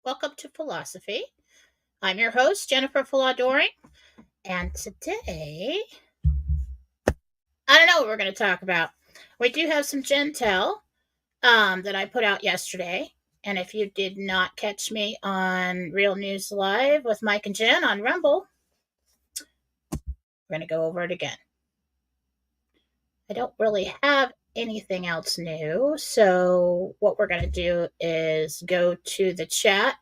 Welcome to Fallawsophy. I'm your host, Jennifer Fallaw-Doering, and today, I don't know what we're going to talk about. We do have some Gentel that I put out yesterday, and if you did not catch me on Real News Live with Mike and Jen on Rumble, we're going to go over it again. I don't really have anything else new, so what we're going to do is go to the chat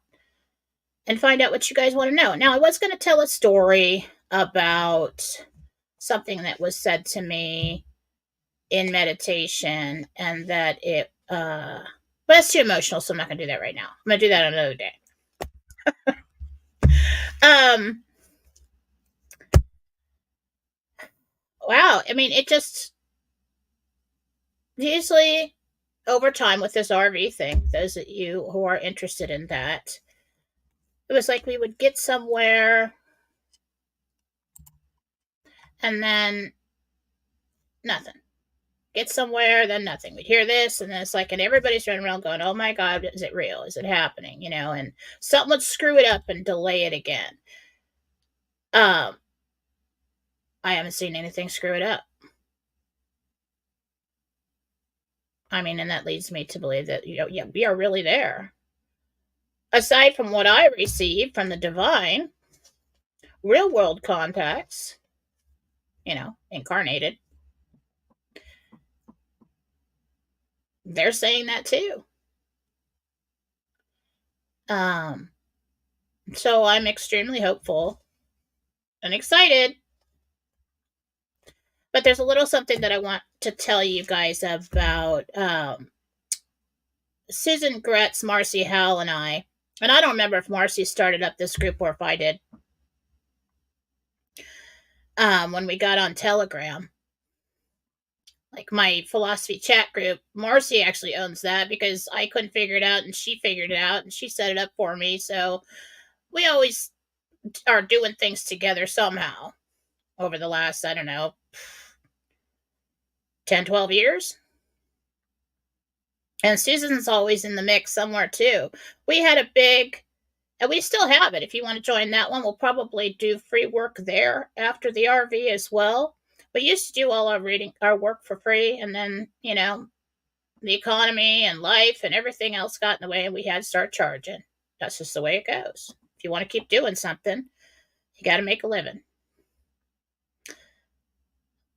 and find out what you guys want to know. Now, I was going to tell a story about something that was said to me in meditation, and that but it's too emotional, so I'm not going to do that right now. I'm going to do that another day. Um, wow. I mean, it just usually over time with this RV thing, those of you who are interested in that, it was like we would get somewhere and then nothing. Get somewhere, then nothing. We'd hear this, and then it's like, and everybody's running around going, oh my God, is it real? Is it happening? And something would screw it up and delay it again. I haven't seen anything screw it up. I mean, and that leads me to believe that, yeah, we are really there. Aside from what I received from the divine, real world contacts, incarnated, they're saying that too. So I'm extremely hopeful and excited. But there's a little something that I want to tell you guys about Susan Gretz, Marcy Howell, and I. And I don't remember if Marcy started up this group or if I did. When we got on Telegram, like my philosophy chat group, Marcy actually owns that because I couldn't figure it out and she figured it out and she set it up for me. So we always are doing things together somehow over the last, I don't know, 10, 12 years. And Susan's always in the mix somewhere too. We had a big, and we still have it. If you want to join that one, we'll probably do free work there after the RV as well. We used to do all our work for free, and then, the economy and life and everything else got in the way, and we had to start charging. That's just the way it goes. If you want to keep doing something, you got to make a living.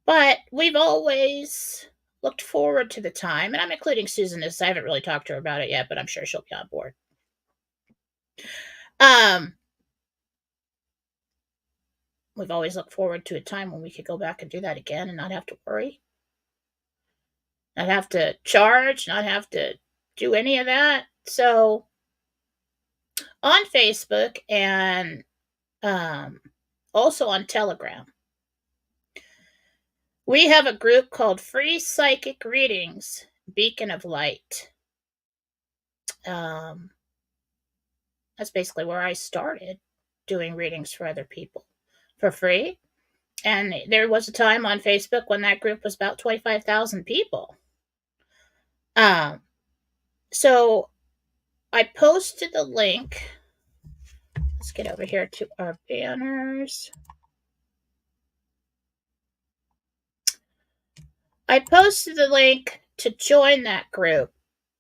But we've always looked forward to the time, and I'm including Susan in this. I haven't really talked to her about it yet, but I'm sure she'll be on board. We've always looked forward to a time when we could go back and do that again and not have to worry, not have to charge, not have to do any of that. So on Facebook and also on Telegram, we have a group called Free Psychic Readings, Beacon of Light. That's basically where I started doing readings for other people for free. And there was a time on Facebook when that group was about 25,000 people. So I posted the link. Let's get over here to our banners. I posted the link to join that group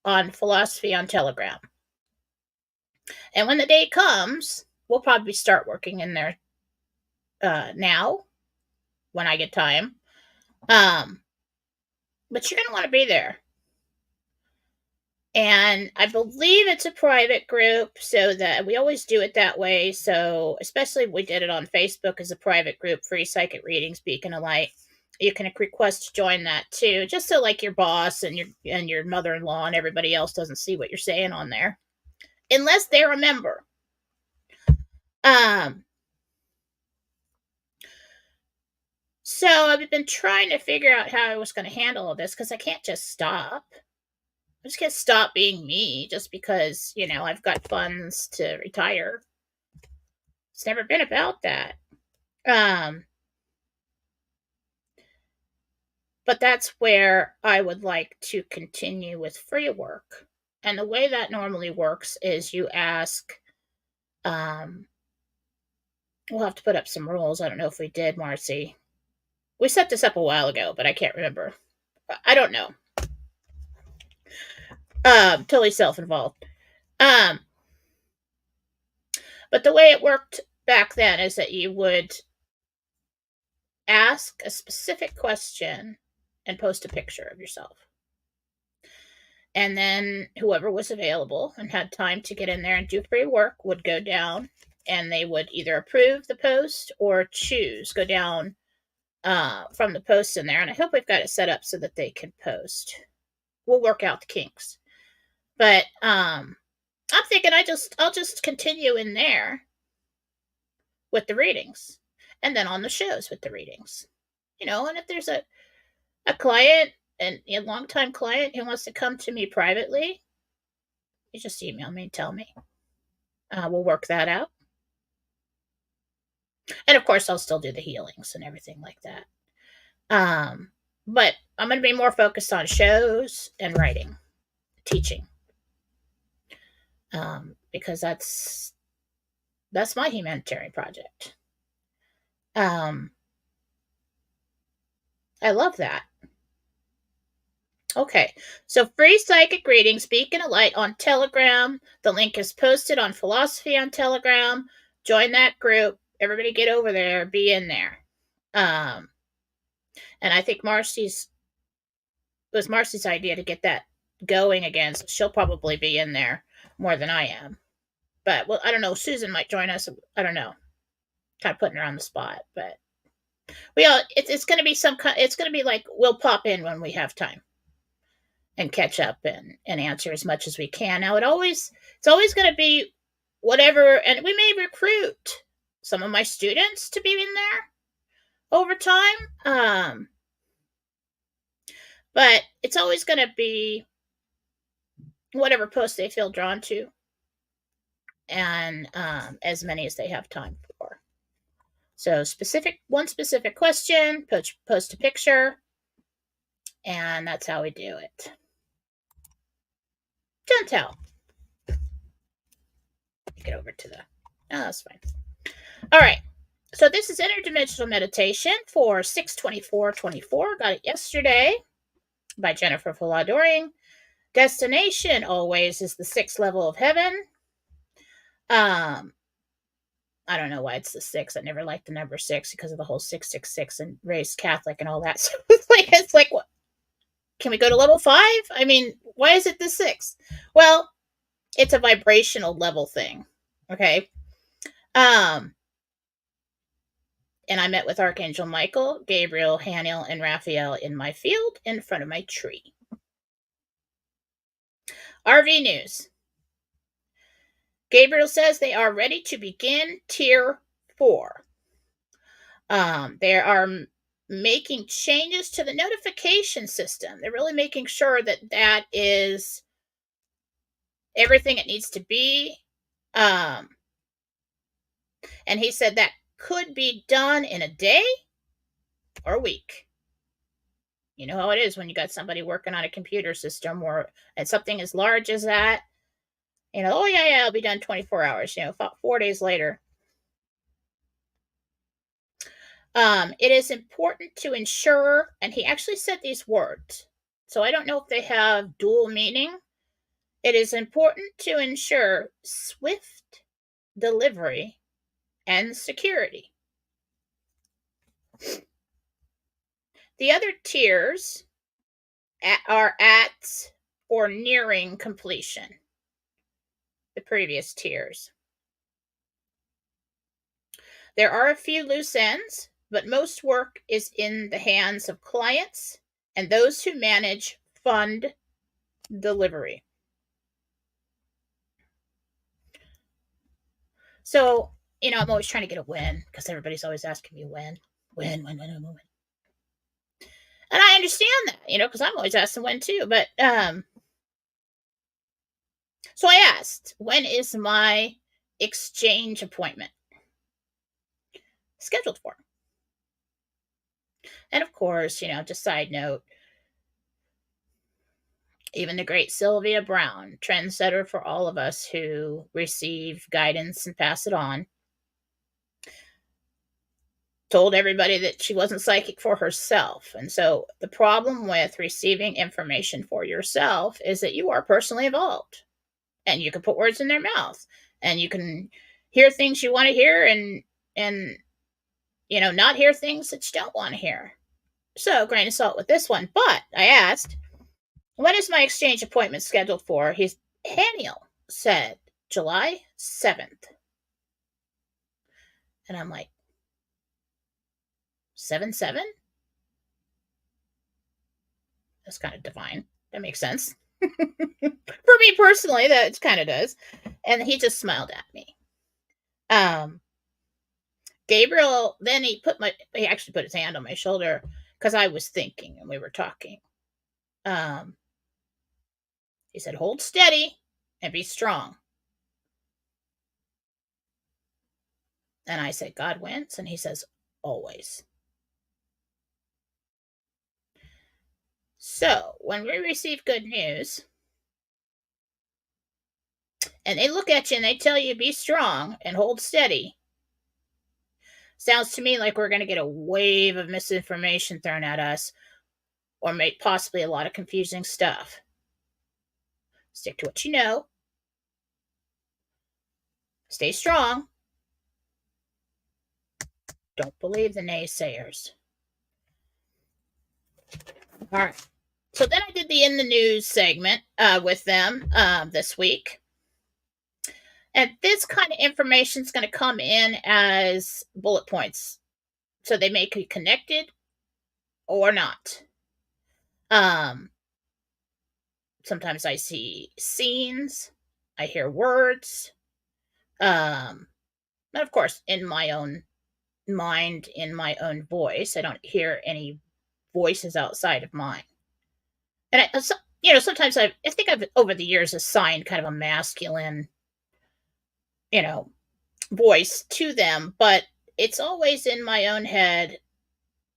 on Philosophy on Telegram. And when the day comes, we'll probably start working in there now when I get time. But you're going to want to be there. And I believe it's a private group, so that we always do it that way. So especially if we did it on Facebook as a private group, Free Psychic Readings, Beacon of Light. You can request to join that too, just so like your boss and your mother-in-law and everybody else doesn't see what you're saying on there, unless they're a member. So I've been trying to figure out how I was going to handle all this, because I can't just stop. I just can't stop being me just because, I've got funds to retire. It's never been about that. But that's where I would like to continue with free work. And the way that normally works is you ask, um, we'll have to put up some rules. I don't know if we did, Marcy. We set this up a while ago, but I can't remember. I don't know. Totally self-involved. But the way it worked back then is that you would ask a specific question and post a picture of yourself. And then whoever was available and had time to get in there and do free work would go down, and they would either approve the post or go down from the posts in there. And I hope we've got it set up so that they can post. We'll work out the kinks. But I'm thinking I'll just continue in there with the readings, and then on the shows with the readings. And if there's a client, and a longtime client who wants to come to me privately, you just email me and tell me. We'll work that out. And of course, I'll still do the healings and everything like that. But I'm going to be more focused on shows and writing, teaching, because that's my humanitarian project. I love that. Okay, so free psychic readings, Beacon of Light on Telegram. The link is posted on Fallawsophy on Telegram. Join that group. Everybody get over there. Be in there. And I think it was Marcy's idea to get that going again. So she'll probably be in there more than I am. But, well, I don't know. Susan might join us. I don't know. Kind of putting her on the spot. But it's going to be it's going to be like we'll pop in when we have time and catch up and answer as much as we can. Now it's always going to be whatever, and we may recruit some of my students to be in there over time. But it's always going to be whatever post they feel drawn to, and as many as they have time for. So one specific question, post a picture, and that's how we do it. Gentle. Get over to that's fine. All right. So this is interdimensional meditation for 6/24/24. Got it yesterday by Jennifer Fallaw-Doering. Destination always is the 6th level of heaven. I don't know why it's the 6. I never liked the number 6 because of the whole 666 and raised Catholic and all that. So it's like what? Can we go to level 5? I mean, why is it the 6? Well, it's a vibrational level thing. Okay. And I met with Archangel Michael, Gabriel, Haniel, and Raphael in my field in front of my tree. RV News. Gabriel says they are ready to begin Tier 4. They are making changes to the notification system. They're really making sure that is everything it needs to be. And he said that could be done in a day or a week. You know how it is when you got somebody working on a computer system and something as large as that. Oh yeah, it'll be done 24 hours. 4 days later. It is important to ensure, and he actually said these words, so I don't know if they have dual meaning. It is important to ensure swift delivery and security. The other tiers are at or nearing completion. The previous tiers. There are a few loose ends, but most work is in the hands of clients and those who manage fund delivery. So, I'm always trying to get a when because everybody's always asking me when. And I understand that, because I'm always asking when too. But so I asked, when is my exchange appointment scheduled for? And of course, just side note, Even the great Sylvia Brown, trendsetter for all of us who receive guidance and pass it on, told everybody that she wasn't psychic for herself. And so the problem with receiving information for yourself is that you are personally involved, and you can put words in their mouth, and you can hear things you want to hear, and not hear things that you don't want to hear. So grain of salt with this one. But I asked, when is my exchange appointment scheduled for? Haniel said July 7th. And I'm like, 7/7? That's kind of divine. That makes sense. For me personally, that kind of does. And he just smiled at me. Gabriel, then he actually put his hand on my shoulder because I was thinking and we were talking. He said, hold steady and be strong. And I said, God wins. And he says, always. So when we receive good news and they look at you and they tell you be strong and hold steady, sounds to me like we're going to get a wave of misinformation thrown at us, or possibly a lot of confusing stuff. Stick to what you know. Stay strong. Don't believe the naysayers. All right. So then I did the In the News segment with them this week. And this kind of information is going to come in as bullet points. So they may be connected or not. Sometimes I see scenes. I hear words. And of course, in my own mind, in my own voice. I don't hear any voices outside of mine. And sometimes I think I've over the years assigned kind of a masculine, voice to them, but it's always in my own head,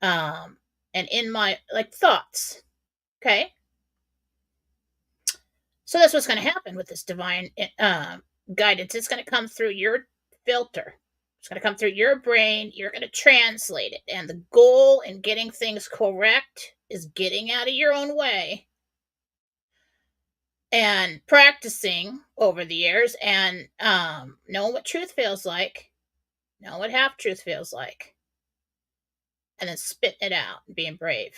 and in my thoughts. Okay. So that's what's going to happen with this divine guidance. It's going to come through your filter. It's going to come through your brain. You're going to translate it. And the goal in getting things correct is getting out of your own way and practicing over the years and knowing what truth feels like, knowing what half truth feels like, and then spitting it out and being brave.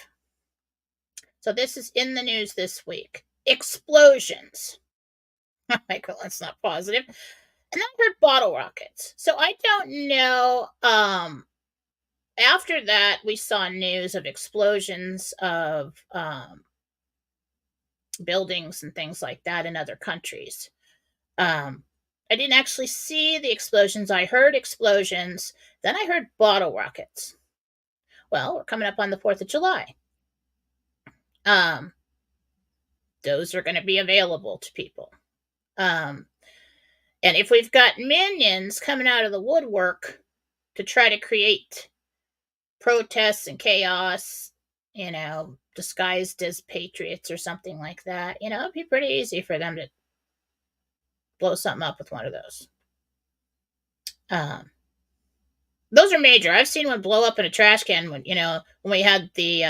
So this is in the news this week. Explosions. I'm like, well, that's not positive. And then I heard bottle rockets. So I don't know. After that, we saw news of explosions of buildings and things like that in other countries. I didn't actually see the explosions. I heard explosions. Then I heard bottle rockets. Well, we're coming up on the 4th of July. Those are going to be available to people. And if we've got minions coming out of the woodwork to try to create protests and chaos, disguised as patriots or something like that, it'd be pretty easy for them to blow something up with one of those. Those are major. I've seen one blow up in a trash can when we had the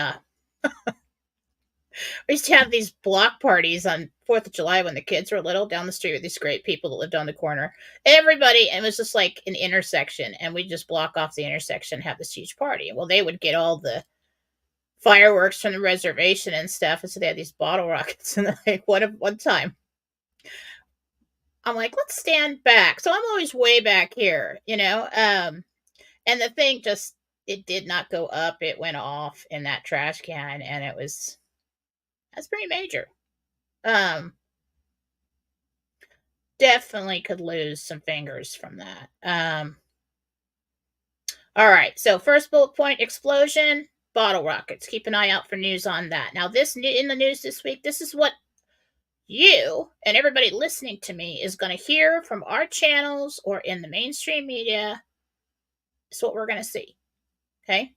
we used to have these block parties on 4th of July when the kids were little down the street with these great people that lived on the corner. Everybody, and it was just like an intersection, and we'd just block off the intersection, have this huge party. Well, they would get all the fireworks from the reservation and stuff, and so they had these bottle rockets. And like one time, I'm like, let's stand back. So I'm always way back here, and the thing it did not go up. It went off in that trash can, and that's pretty major. Definitely could lose some fingers from that. All right. So first bullet point, explosion, bottle rockets. Keep an eye out for news on that. Now, this in the news this week, this is what you and everybody listening to me is going to hear from our channels or in the mainstream media. It's what we're going to see. Okay.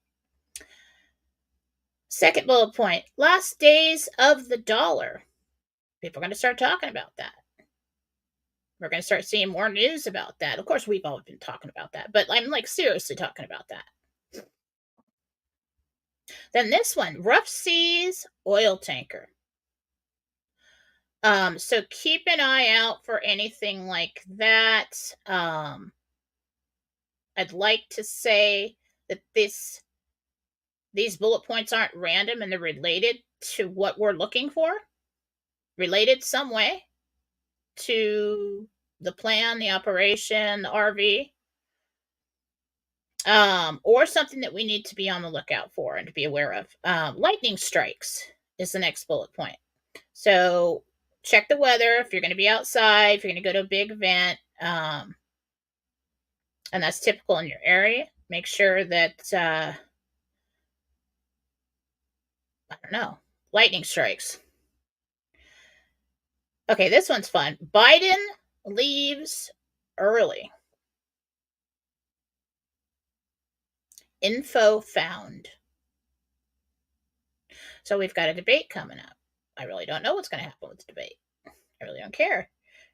Second bullet point, last days of the dollar. People are going to start talking about that. We're going to start seeing more news about that. Of course, we've all been talking about that, but I'm like seriously talking about that. Then this one, rough seas oil tanker. So keep an eye out for anything like that. I'd like to say that these bullet points aren't random and they're related to what we're looking for, related some way to the plan, the operation, the RV, or something that we need to be on the lookout for and to be aware of. Lightning strikes is the next bullet point. So check the weather if you're going to be outside, if you're going to go to a big event, and that's typical in your area. Make sure that I don't know, lightning strikes. Okay, this one's fun. Biden leaves early. Info found. So we've got a debate coming up. I really don't know what's going to happen with the debate. I really don't care.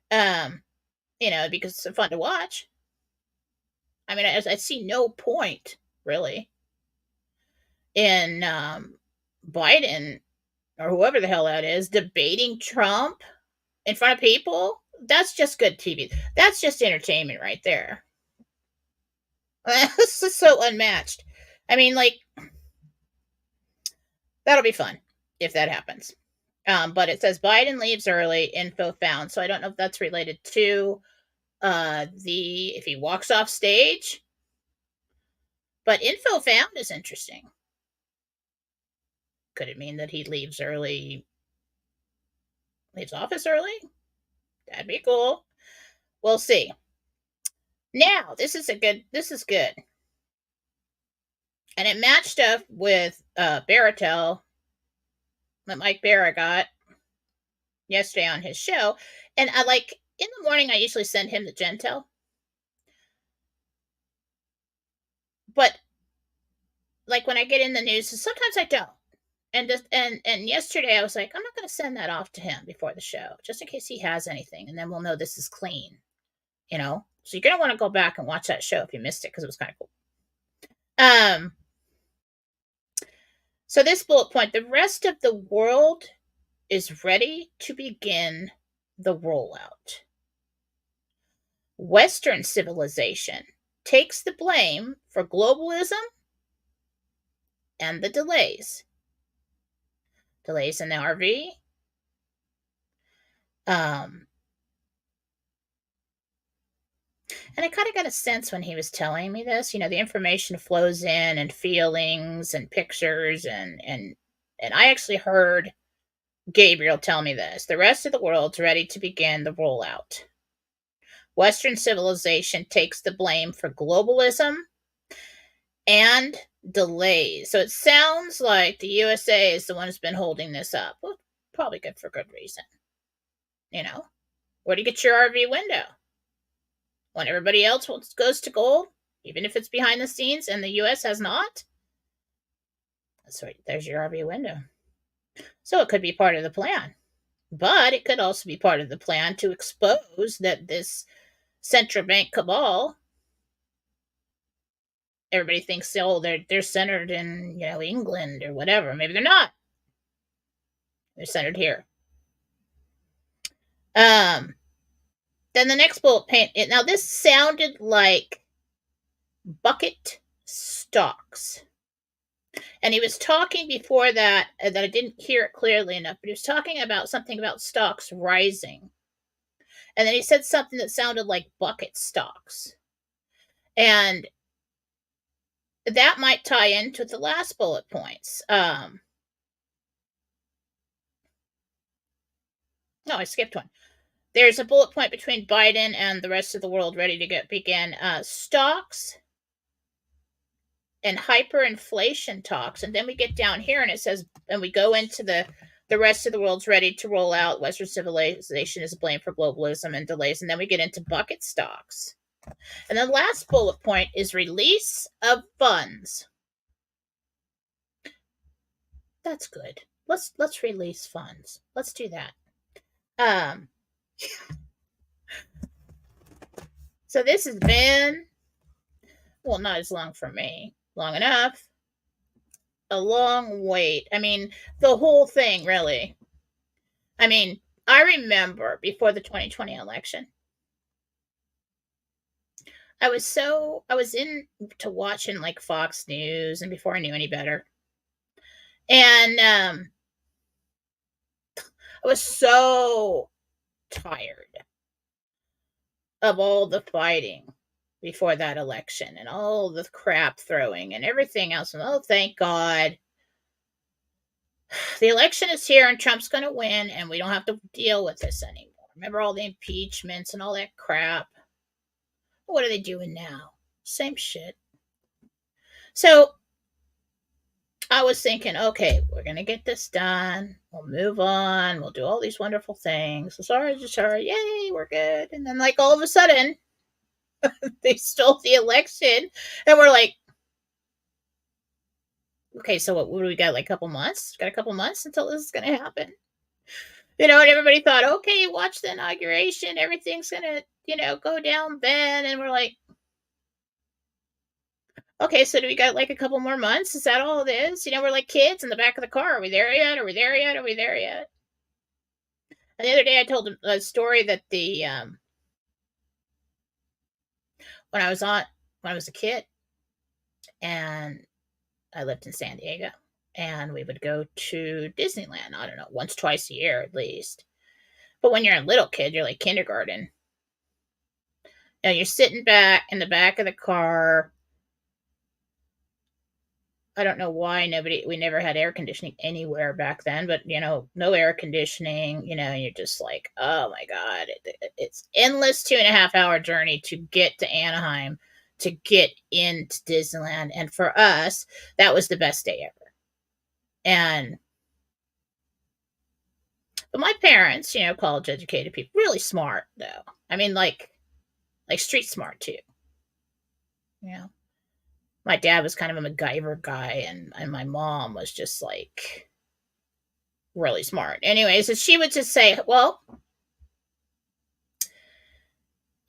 Because it's fun to watch. I mean, I see no point, really, in Biden or whoever the hell that is debating Trump in front of people. That's just good TV. That's just entertainment right there. This is so unmatched. I mean, like, that'll be fun if that happens. But it says Biden leaves early, info found. So I don't know if that's related to if he walks off stage. But info found is interesting. Could it mean that he leaves early, leaves office early? That'd be cool. We'll see. Now, this is good. And it matched up with Baratel that Mike Barra got yesterday on his show. And I like, in the morning, I usually send him the Gentel. But like when I get in the news, sometimes I don't. And yesterday I was like, I'm not going to send that off to him before the show, just in case he has anything, and then we'll know this is clean, So you're going to want to go back and watch that show if you missed it, because it was kind of cool. So this bullet point, the rest of the world is ready to begin the rollout. Western civilization takes the blame for globalism and the delays. Delays in the RV. And I kind of got a sense when he was telling me this, the information flows in and feelings and pictures and I actually heard Gabriel tell me this. The rest of the world's ready to begin the rollout. Western civilization takes the blame for globalism and delays. So it sounds like the USA is the one who's been holding this up. Well, probably good for good reason. Where do you get your RV window? When everybody else goes to gold, even if it's behind the scenes and the US has not? That's right, there's your RV window. So it could be part of the plan. But it could also be part of the plan to expose that this central bank cabal, everybody thinks, they're centered in, England or whatever. Maybe they're not. They're centered here. Then the next bullet point. Now this sounded like bucket stocks. And he was talking before that I didn't hear it clearly enough, but he was talking about something about stocks rising. And then he said something that sounded like bucket stocks. And that might tie into the last bullet points. No, I skipped one. There's a bullet point between Biden and the rest of the world ready to begin stocks and hyperinflation talks. And then we get down here and it says, and we go into the rest of the world's ready to roll out. Western civilization is blamed for globalism and delays. And then we get into bucket stocks. And the last bullet point is release of funds. That's good. Let's release funds. Let's do that. Um, so this has been, well, not as long for me, long enough, a long wait. I mean, the whole thing, really. I mean, I remember before the 2020 election, I was into watching like Fox News and before I knew any better. And I was so tired of all the fighting before that election and all the crap throwing and everything else. And oh, thank God the election is here and Trump's going to win and we don't have to deal with this anymore. Remember all the impeachments and all that crap? What are they doing now? Same shit. So I was thinking, okay, we're going to get this done. We'll move on. We'll do all these wonderful things. Sorry, yay, we're good. And then, like, all of a sudden, they stole the election. And we're like, okay, so what do we got? Like a couple months? Got a couple months until this is going to happen. And everybody thought, okay, watch the inauguration. Everything's going to, go down then. And we're like, okay, so do we got like a couple more months? Is that all it is? We're like kids in the back of the car. Are we there yet? Are we there yet? Are we there yet? And the other day I told a story that when I was a kid and I lived in San Diego and we would go to Disneyland, I don't know, once, twice a year at least. But when you're a little kid, you're like kindergarten. You're sitting back in the back of the car. I don't know why we never had air conditioning anywhere back then, but no air conditioning, you're just like, oh my God, it's endless 2.5 hour journey to get to Anaheim, to get into Disneyland. And for us, that was the best day ever. But my parents, college educated people, really smart though. I mean, like street smart too. My dad was kind of a MacGyver guy, and my mom was just like really smart. Anyways, so she would just say, well,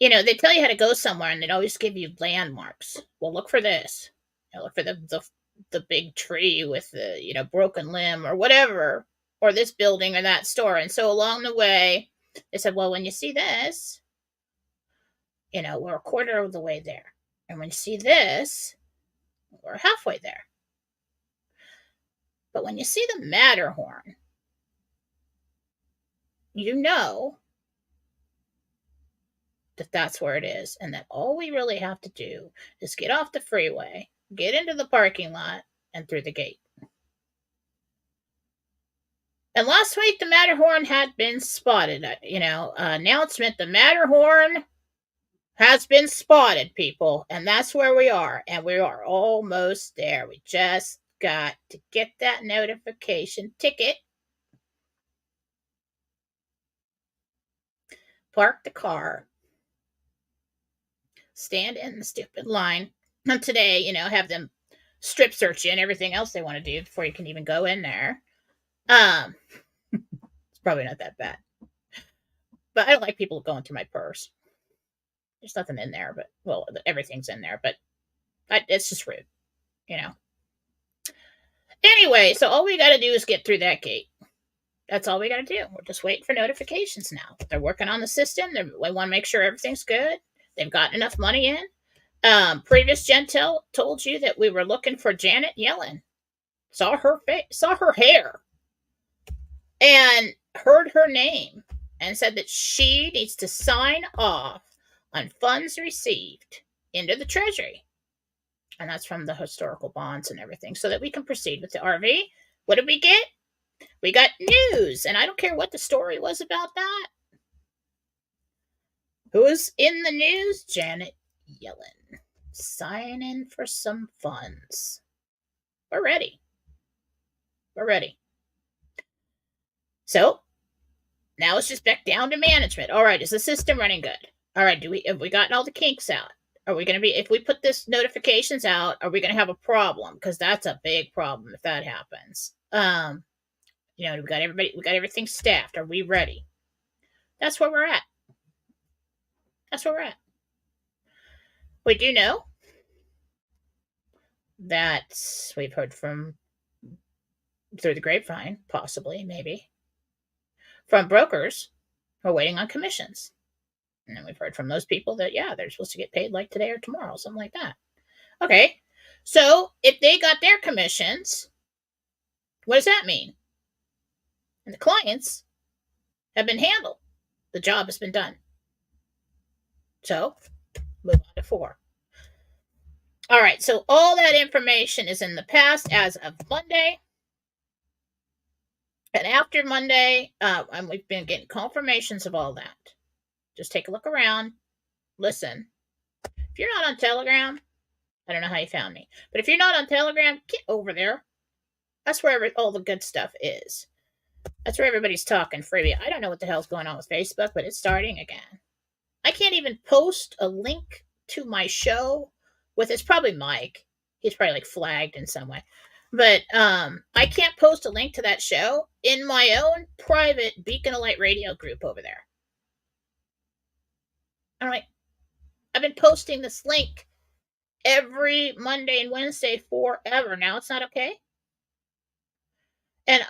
they tell you how to go somewhere and they'd always give you landmarks. Well, look for this. Look for the big tree with the, broken limb or whatever, or this building or that store. And so along the way, they said, well, when you see this, we're a quarter of the way there. And when you see this, we're halfway there. But when you see the Matterhorn, you know that that's where it is, and that all we really have to do is get off the freeway, get into the parking lot, and through the gate. And last week, the Matterhorn had been spotted. Announcement: the Matterhorn has been spotted, people, and that's where we are, and we are almost there. We just got to get that notification ticket, park the car, stand in the stupid line, and today, have them strip search you and everything else they want to do before you can even go in there. It's probably not that bad, but I don't like people going through my purse. There's nothing in there, but, well, everything's in there, but it's just rude, Anyway, so all we got to do is get through that gate. That's all we got to do. We're just waiting for notifications now. They're working on the system. They want to make sure everything's good. They've gotten enough money in. Previous Gentel told you that we were looking for Janet Yellen. Saw her face, saw her hair, and heard her name, and said that she needs to sign off on funds received into the Treasury. And that's from the historical bonds and everything, so that we can proceed with the RV. What did we get? We got news, and I don't care what the story was about that. Who's in the news? Janet Yellen. Signing for some funds. We're ready. We're ready. So, now it's just back down to management. All right, is the system running good? All right, have we gotten all the kinks out? Are we going to if we put this notifications out, are we going to have a problem? Because that's a big problem if that happens. We got everything staffed. Are we ready? That's where we're at. That's where we're at. We do know that we've heard from through the grapevine, possibly, maybe, from brokers who are waiting on commissions. And then we've heard from those people that, yeah, they're supposed to get paid like today or tomorrow, something like that. Okay. So if they got their commissions, what does that mean? And the clients have been handled. The job has been done. So move on to 4. All right. So all that information is in the past as of Monday. And after Monday, and we've been getting confirmations of all that. Just take a look around. Listen. If you're not on Telegram, I don't know how you found me. But if you're not on Telegram, get over there. That's where all the good stuff is. That's where everybody's talking freebie. I don't know what the hell's going on with Facebook, but it's starting again. I can't even post a link to my show with, it's probably Mike. He's probably like flagged in some way. But I can't post a link to that show in my own private Beacon of Light radio group over there. All right. I've been posting this link every Monday and Wednesday forever. Now it's not okay. And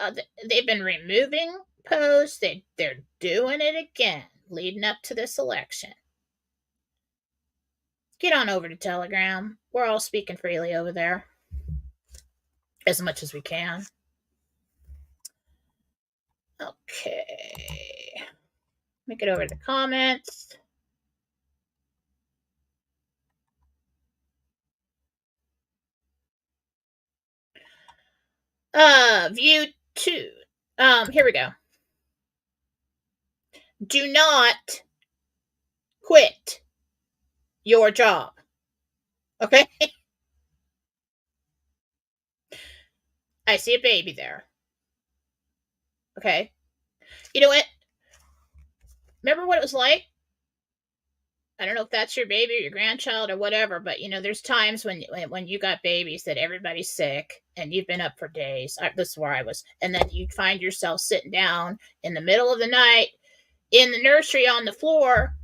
they've been removing posts. They're doing it again, leading up to this election. Get on over to Telegram. We're all speaking freely over there, as much as we can. Okay. Let me get over to the comments. View 2. Here we go. Do not quit your job. Okay? I see a baby there. Okay? You know what? Remember what it was like? I don't know if that's your baby or your grandchild or whatever, but there's times when you got babies that everybody's sick and you've been up for days. This is where I was. And then you'd find yourself sitting down in the middle of the night in the nursery on the floor,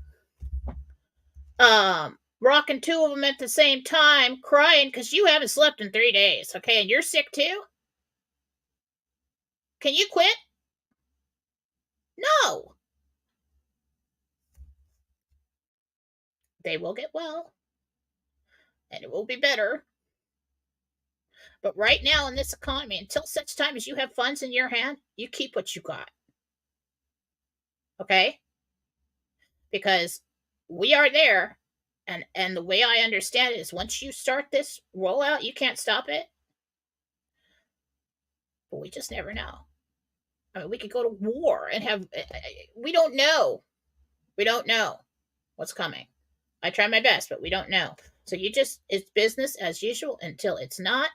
rocking 2 of them at the same time, crying because you haven't slept in 3 days. Okay. And you're sick too. Can you quit? No. They will get well and it will be better. But right now in this economy, until such time as you have funds in your hand, you keep what you got. Okay? Because we are there, and the way I understand it is once you start this rollout, you can't stop it. But we just never know. I mean, we could go to war and have, we don't know. We don't know what's coming. I try my best, but we don't know. So it's business as usual until it's not.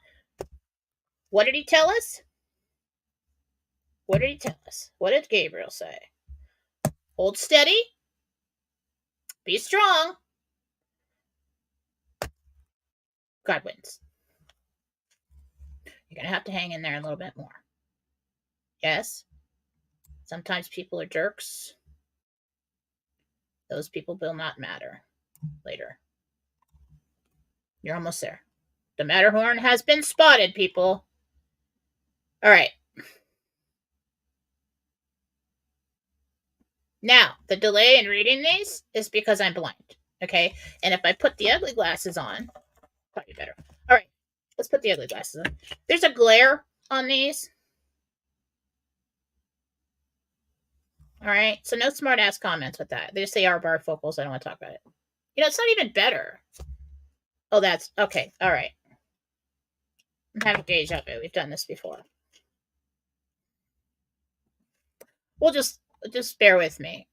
What did he tell us? What did he tell us? What did Gabriel say? Hold steady. Be strong. God wins. You're going to have to hang in there a little bit more. Yes. Sometimes people are jerks. Those people will not matter later. You're almost there. The Matterhorn has been spotted, people. All right. Now, the delay in reading these is because I'm blind. Okay. And if I put the ugly glasses on, probably better. All right. Let's put the ugly glasses on. There's a glare on these. All right. So no smart ass comments with that. They just say our bifocals. I don't want to talk about it. It's not even better. Oh, that's okay. All right. I'm having deja vu. We've done this before. Well, just bear with me.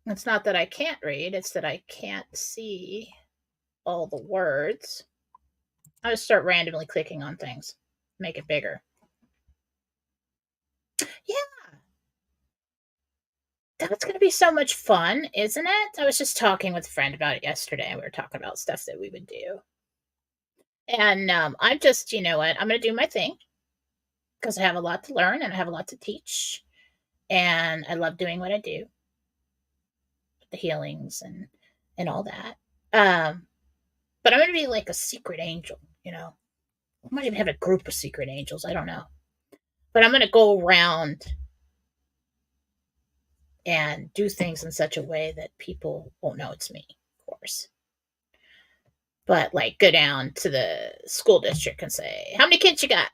It's not that I can't read. It's that I can't see all the words. I'll just start randomly clicking on things. Make it bigger. Yeah. That's going to be so much fun, isn't it? I was just talking with a friend about it yesterday. We were talking about stuff that we would do. And I'm just, you know what? I'm going to do my thing because I have a lot to learn and I have a lot to teach. and I love doing what I do, the healings and all that. Um, but I'm gonna be like a secret angel, you know. I might even have a group of secret angels. I don't know, but I'm gonna go around and do things in such a way that people won't know it's me, of course. But like go down to the school district and say, "How many kids you got?"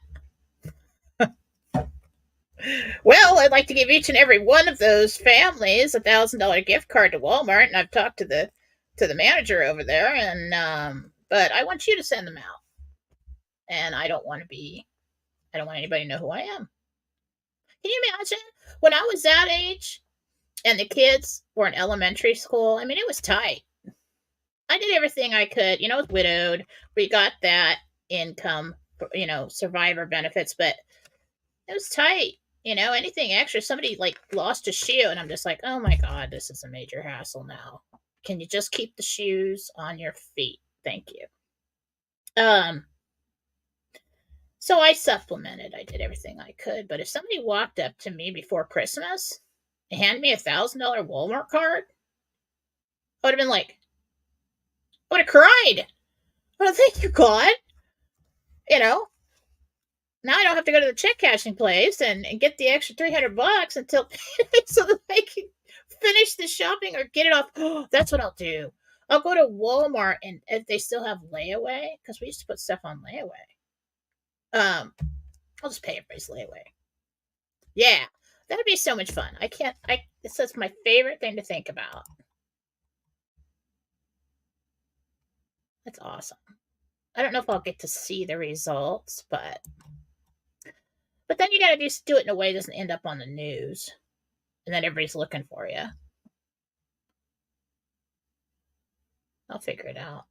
Well, I'd like to give each and every one of those families $1,000 gift card to Walmart, and I've talked to the manager over there, and but I want you to send them out, and I don't want anybody to know who I am. Can you imagine when I was that age and the kids were in elementary school? I mean, it was tight. I did everything I could. You know, I was widowed. We got that income, you know, survivor benefits, but it was tight. You know, anything extra, somebody like lost a shoe, and I'm just like, oh my God, this is a major hassle now. Can you just keep the shoes on your feet? Thank you. Um, so I supplemented. I did everything I could. But if somebody walked up to me before Christmas and handed me $1,000 Walmart card, I would have been like, I would have cried. Oh, thank you, God. You know, now I don't have to go to the check cashing place and get the extra $300 until so that I can finish the shopping or get it off. Oh, that's what I'll do. I'll go to Walmart and if they still have layaway, because we used to put stuff on layaway. I'll just pay everybody's layaway. Yeah, that'd be so much fun. I can't. I This is my favorite thing to think about. That's awesome. I don't know if I'll get to see the results, but then you got to do it in a way that doesn't end up on the news, and then everybody's looking for you. I'll figure it out.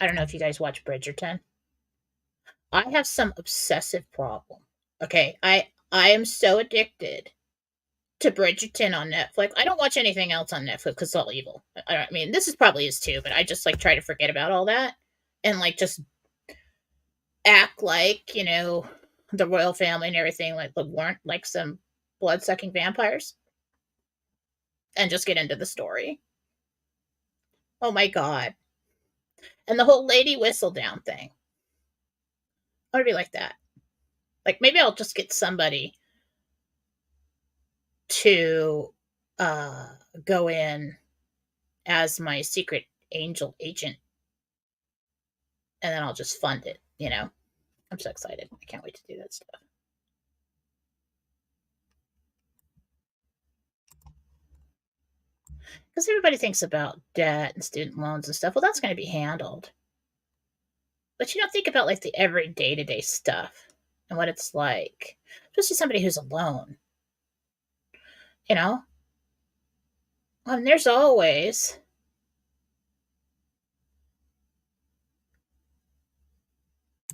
I don't know if you guys watch Bridgerton. I have some obsessive problem. Okay, I am so addicted to Bridgerton on Netflix. I don't watch anything else on Netflix because it's all evil. I mean, this is probably is too, but I just like try to forget about all that and like just act like you know the royal family and everything like weren't like some blood sucking vampires and just get into the story. Oh my god! And the whole lady whistle down thing. I would be like that. Like maybe I'll just get somebody to uh go in as my secret angel agent and then I'll just fund it, you know. I'm so excited. I can't wait to do that stuff. Because everybody thinks about debt and student loans and stuff. Well, that's going to be handled. But you don't think about like the every day to day stuff and what it's like, especially somebody who's alone, you know? And there's always,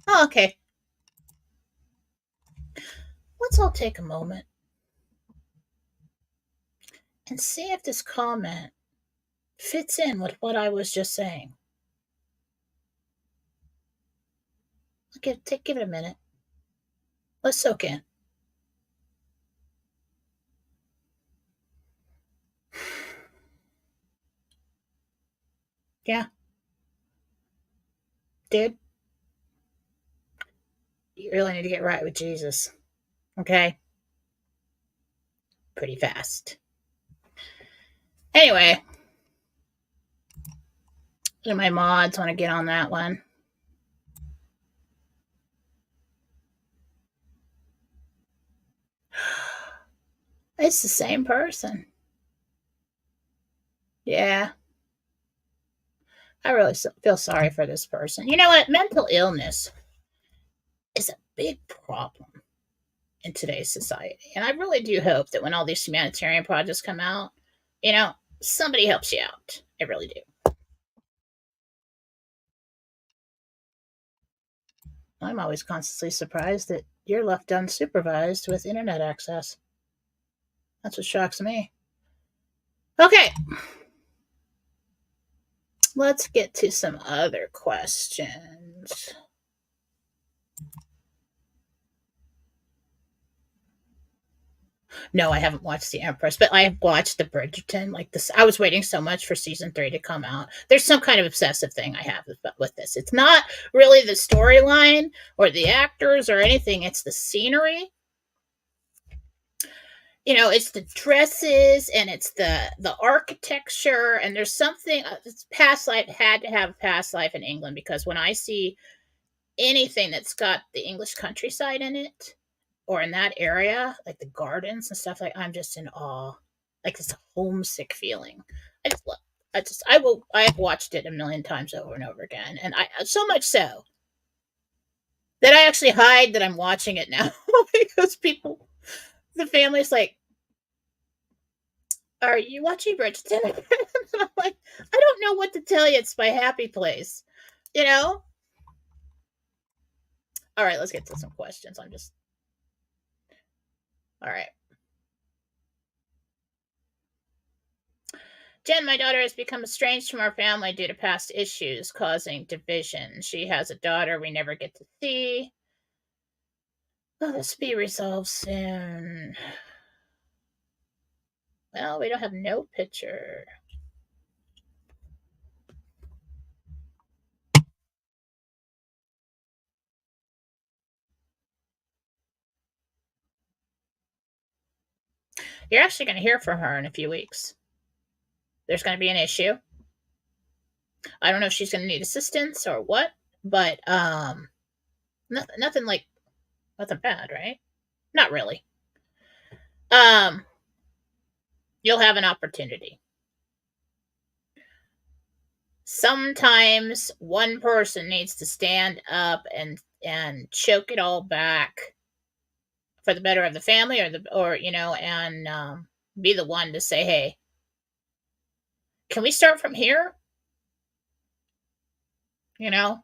oh, okay, let's all take a moment and see if this comment fits in with what I was just saying. Give it a minute. Let's soak in. Yeah, dude, you really need to get right with Jesus. Okay? Pretty fast. Anyway, do my mods want to get on that one? It's the same person. Yeah, I really feel sorry for this person. You know what? Mental illness is a big problem in today's society. And I really do hope that when all these humanitarian projects come out, you know, somebody helps you out. I really do. I'm always constantly surprised that you're left unsupervised with internet access. That's what shocks me. Okay. Let's get to some other questions. No, I haven't watched The Empress, but I have watched the Bridgerton. Like this, I was waiting so much for season 3 to come out. There's some kind of obsessive thing I have with this. It's not really the storyline or the actors or anything. It's the scenery. It's the dresses and it's the architecture. And there's something. It's past life had to have past life in England, because when I see anything that's got the English countryside in it, or in that area, like the gardens and stuff, like I'm just in awe. Like this homesick feeling. I just love. I have watched it a million times over and over again, and I so much so that I actually hide that I'm watching it now because the family's like, "Are you watching Bridgerton?" And I'm like, "I don't know what to tell you. It's my happy place, you know." All right, let's get to some questions. All right. Jen, my daughter has become estranged from our family due to past issues causing division. She has a daughter we never get to see. Will this be resolved soon? Well, we don't have no picture. You're actually going to hear from her in a few weeks. There's going to be an issue. I don't know if she's going to need assistance or what, but nothing bad, right? Not really. You'll have an opportunity. Sometimes one person needs to stand up and choke it all back for the better of the family, and be the one to say, hey, can we start from here? Because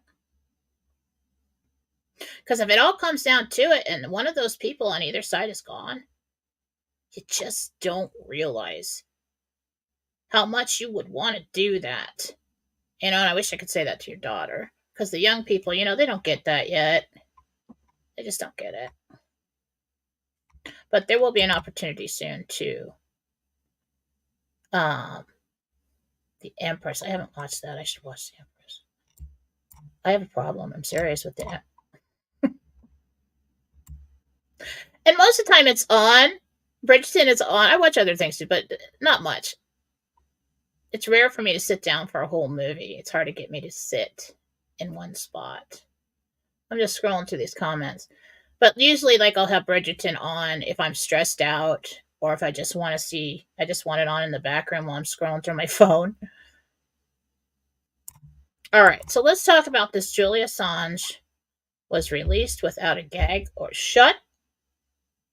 if it all comes down to it and one of those people on either side is gone, you just don't realize how much you would want to do that. And I wish I could say that to your daughter, because the young people, they don't get that yet. They just don't get it. But there will be an opportunity soon to the Empress. I haven't watched that. I should watch the Empress. I have a problem. I'm serious with that. And most of the time it's on. Bridgerton is on. I watch other things too, but not much. It's rare for me to sit down for a whole movie. It's hard to get me to sit in one spot. I'm just scrolling through these comments. But usually, like, I'll have Bridgerton on if I'm stressed out, or if I just want it on in the background while I'm scrolling through my phone. All right, so let's talk about this. Julia Assange was released without a gag or shut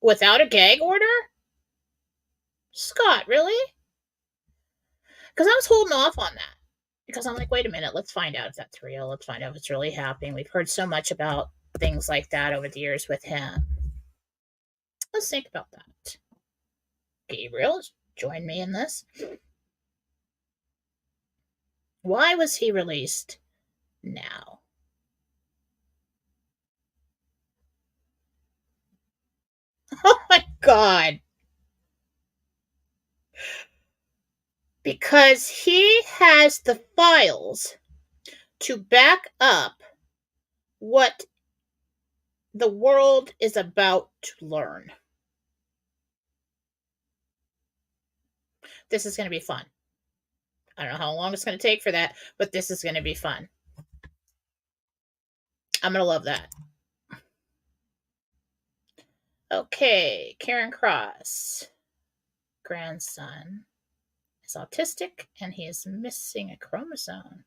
without a gag order? Scott, really? Because I was holding off on that. Because I'm like, wait a minute, let's find out if that's real. Let's find out if it's really happening. We've heard so much about things like that over the years with him. Let's think about that. Gabriel, join me in this. Why was he released now? Oh my God. Because he has the files to back up what the world is about to learn. This is going to be fun. I don't know how long it's going to take for that, but this is going to be fun. I'm going to love that. Okay, Karen Cross. Grandson is autistic and he is missing a chromosome.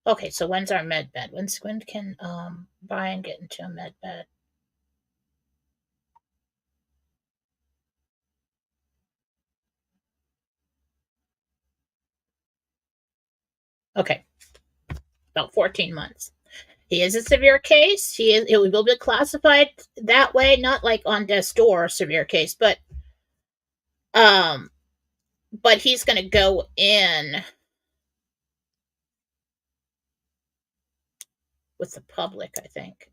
Okay, so when's our med bed? When can Brian get into a med bed? Okay, about 14 months. He is a severe case. It will be classified that way, not like on death's door severe case, but Um, but he's going to go in with the public, I think.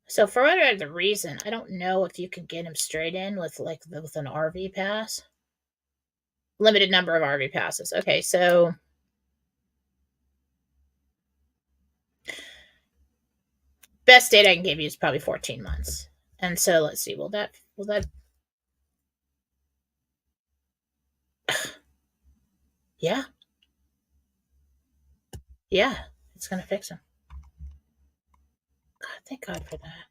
So for whatever reason, I don't know if you can get him straight in with with an RV pass. Limited number of RV passes. Okay, so best date I can give you is probably 14 months. And so let's see, will that yeah, yeah, it's gonna fix him. God, thank God for that.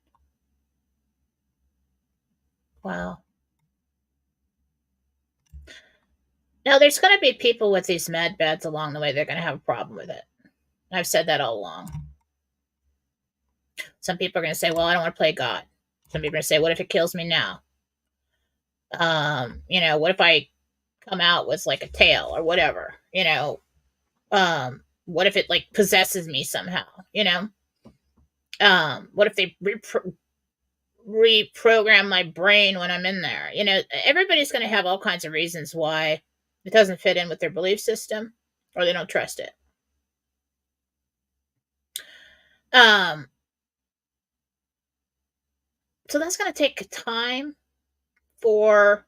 Wow. Now there's gonna be people with these med beds along the way, they're gonna have a problem with it. I've said that all along. Some people are gonna say, well, I don't want to play God. Some people are gonna say, what if it kills me now? What if I come out with like a tail or whatever? What if it like possesses me somehow? What if they reprogram my brain when I'm in there? Everybody's going to have all kinds of reasons why it doesn't fit in with their belief system or they don't trust it. Um, so that's going to take time for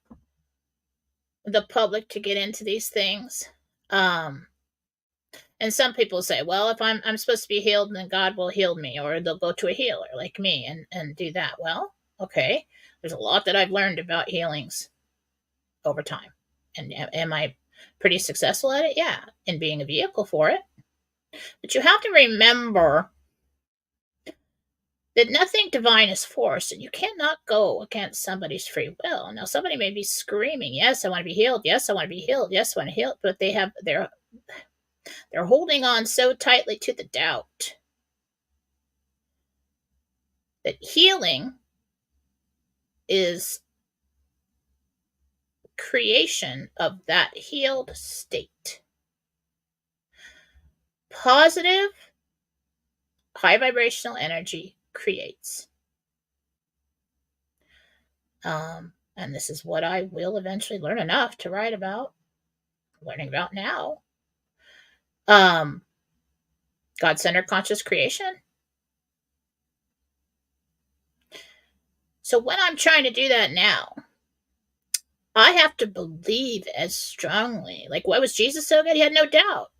the public to get into these things. And some people say, well, if I'm supposed to be healed, then God will heal me, or they'll go to a healer like me and do that. Well, okay. There's a lot that I've learned about healings over time. And am I pretty successful at it? Yeah, in being a vehicle for it. But you have to remember that nothing divine is forced, and you cannot go against somebody's free will. Now, somebody may be screaming, "Yes, I want to be healed. Yes, I want to be healed. Yes, I want to heal," but they're holding on so tightly to the doubt that healing is creation of that healed state. Positive, high vibrational energy creates. And this is what I will eventually learn enough to write about, learning about now. God-centered conscious creation. So when I'm trying to do that now, I have to believe as strongly. Like, why was Jesus so good? He had no doubt.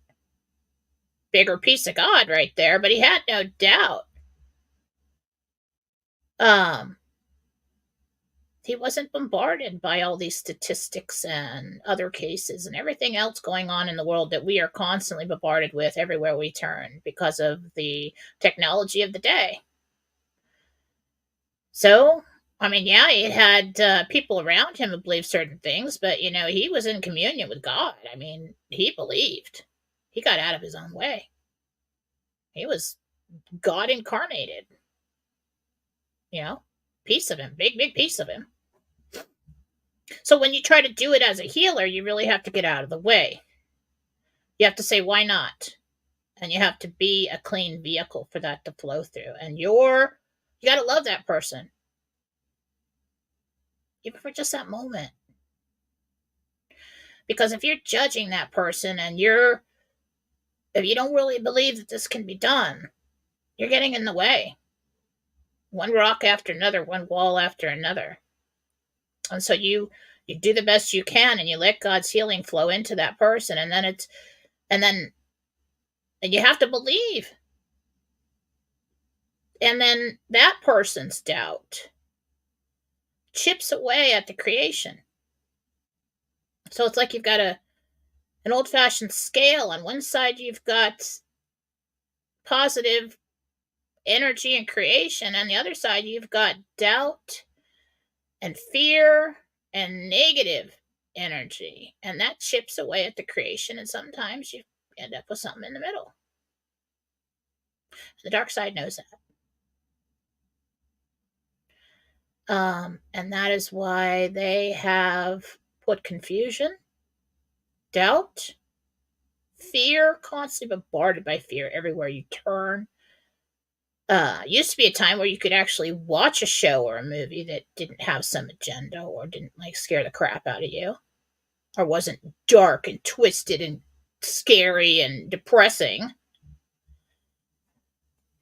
Bigger piece of God right there, but he had no doubt. He wasn't bombarded by all these statistics and other cases and everything else going on in the world that we are constantly bombarded with everywhere we turn because of the technology of the day. So, I mean, yeah, he had people around him who believed certain things, but, he was in communion with God. I mean, he believed. He got out of his own way. He was God incarnated. Piece of him, big, big piece of him. So when you try to do it as a healer, you really have to get out of the way. You have to say, why not? And you have to be a clean vehicle for that to flow through. And you got to love that person, even for just that moment. Because if you're judging that person and if you don't really believe that this can be done, you're getting in the way. One rock after another, one wall after another. And so you do the best you can and you let God's healing flow into that person. And then you have to believe. And then that person's doubt chips away at the creation. So it's like you've got an old-fashioned scale. On one side, you've got positive energy and creation. On the other side, you've got doubt and fear and negative energy. And that chips away at the creation. And sometimes you end up with something in the middle. The dark side knows that. And that is why they have put confusion, doubt, fear, constantly bombarded by fear everywhere you turn. Used to be a time where you could actually watch a show or a movie that didn't have some agenda or didn't like scare the crap out of you or wasn't dark and twisted and scary and depressing.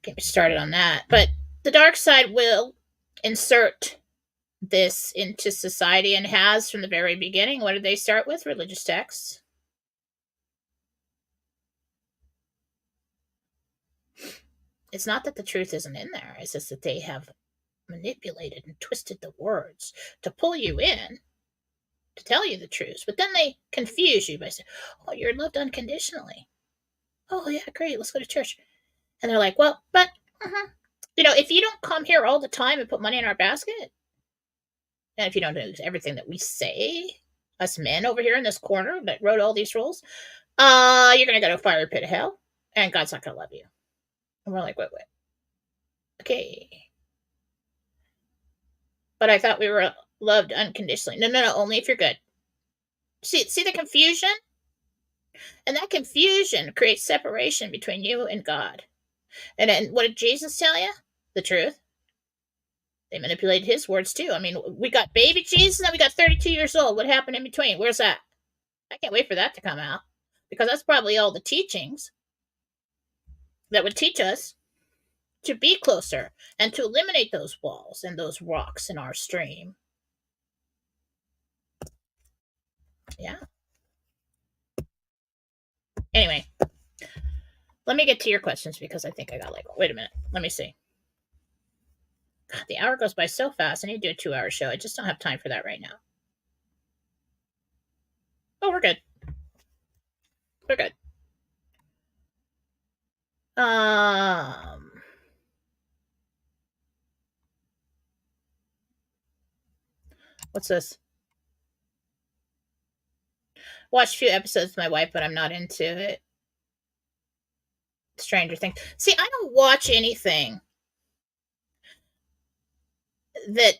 Get me started on that. But the dark side will insert this into society and has from the very beginning. What did they start with? Religious texts. It's not that the truth isn't in there, it's just that they have manipulated and twisted the words to pull you in to tell you the truth. But then they confuse you by saying, oh, you're loved unconditionally. Oh, yeah, great. Let's go to church. And they're like, well, but, if you don't come here all the time and put money in our basket, and if you don't do everything that we say, us men over here in this corner that wrote all these rules, you're going to go to a fiery pit of hell, and God's not going to love you. And we're like, wait. Okay. But I thought we were loved unconditionally. No, only if you're good. See the confusion? And that confusion creates separation between you and God. And then what did Jesus tell you? The truth. They manipulated his words too. I mean, we got baby Jesus and then we got 32 years old. What happened in between? Where's that? I can't wait for that to come out. Because that's probably all the teachings that would teach us to be closer and to eliminate those walls and those rocks in our stream. Yeah. Anyway, let me get to your questions because I think I got wait a minute. Let me see. God, the hour goes by so fast. I need to do a 2-hour show. I just don't have time for that right now. Oh, we're good. We're good. What's this? Watched a few episodes with my wife, but I'm not into it. Stranger Things. See, I don't watch anything that